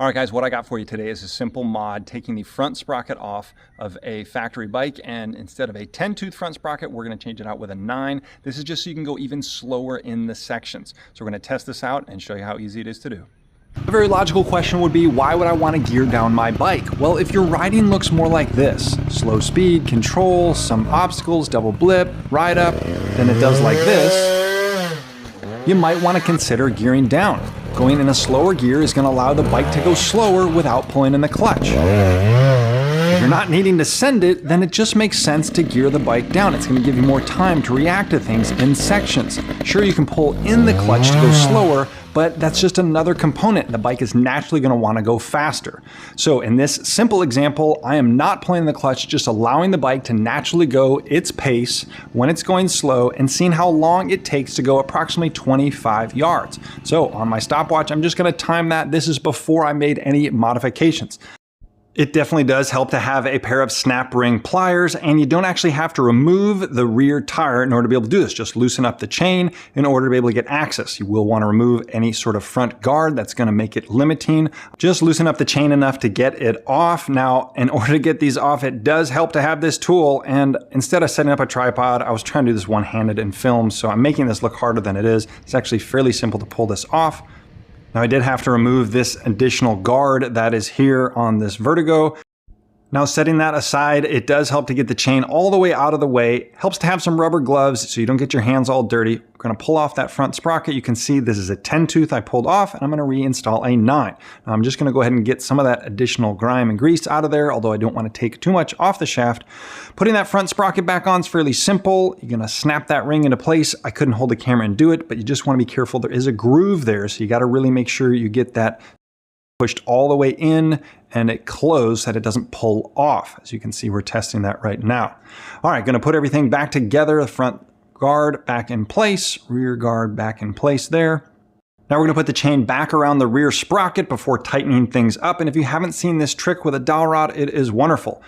All right, guys, what I got for you today is a simple mod taking the front sprocket off of a factory bike, and instead of a 10-tooth front sprocket, we're going to change it out with a 9. This is just so you can go even slower in the sections. So we're going to test this out and show you how easy it is to do. A very logical question would be, why would I want to gear down my bike? Well, if your riding looks more like this, slow speed, control, some obstacles, double blip, ride up, than it does like this, you might want to consider gearing down. Going in a slower gear is going to allow the bike to go slower without pulling in the clutch. If you're not needing to send it, then it just makes sense to gear the bike down. It's going to give you more time to react to things in sections. Sure, you can pull in the clutch to go slower, but that's just another component. The bike is naturally going to want to go faster. So in this simple example, I am not pulling the clutch, just allowing the bike to naturally go its pace when it's going slow and seeing how long it takes to go approximately 25 yards. So on my stopwatch, I'm just going to time that. This is before I made any modifications. It definitely does help to have a pair of snap ring pliers, and you don't actually have to remove the rear tire in order to be able to do this. Just loosen up the chain in order to be able to get access. You will want to remove any sort of front guard that's going to make it limiting. Just loosen up the chain enough to get it off. Now, in order to get these off, it does help to have this tool, and instead of setting up a tripod, I was trying to do this one-handed in film, so I'm making this look harder than it is. It's actually fairly simple to pull this off. Now I did have to remove this additional guard that is here on this vertigo. Now setting that aside, it does help to get the chain all the way out of the way. Helps to have some rubber gloves so you don't get your hands all dirty. We're going to pull off that front sprocket. You can see this is a 10-tooth I pulled off, and I'm going to reinstall a 9. Now I'm just going to go ahead and get some of that additional grime and grease out of there, although I don't want to take too much off the shaft. Putting that front sprocket back on is fairly simple. You're going to snap that ring into place. I couldn't hold the camera and do it, but you just want to be careful. There is a groove there, so you got to really make sure you get that pushed all the way in and it closed so that it doesn't pull off. As you can see, we're testing that right now. All right, going to put everything back together. The front guard back in place, rear guard back in place there. Now we're going to put the chain back around the rear sprocket before tightening things up. And if you haven't seen this trick with a dowel rod, it is wonderful.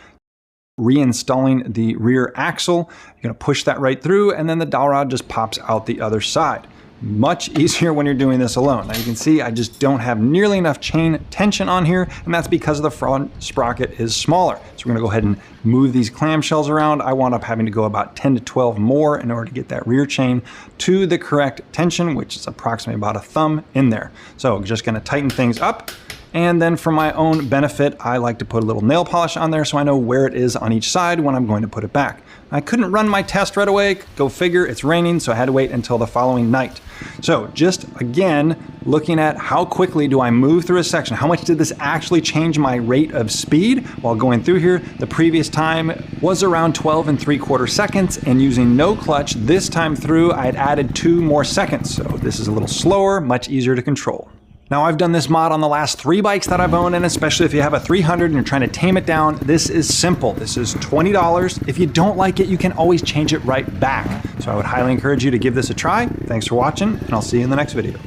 Reinstalling the rear axle, you're going to push that right through, and then the dowel rod just pops out the other side. Much easier when you're doing this alone. Now you can see I just don't have nearly enough chain tension on here, and that's because the front sprocket is smaller. So we're gonna go ahead and move these clamshells around. I wound up having to go about 10 to 12 more in order to get that rear chain to the correct tension, which is approximately about a thumb in there. So I'm just gonna tighten things up. And then for my own benefit, I like to put a little nail polish on there so I know where it is on each side when I'm going to put it back. I couldn't run my test right away, go figure, it's raining, so I had to wait until the following night. So just again, looking at how quickly do I move through a section, how much did this actually change my rate of speed while going through here? The previous time was around 12 3/4 seconds, and using no clutch this time through, I had added 2 more seconds. So this is a little slower, much easier to control. Now I've done this mod on the last 3 bikes that I've owned, and especially if you have a 300 and you're trying to tame it down, this is simple. This is $20. If you don't like it, you can always change it right back. So I would highly encourage you to give this a try. Thanks for watching, and I'll see you in the next video.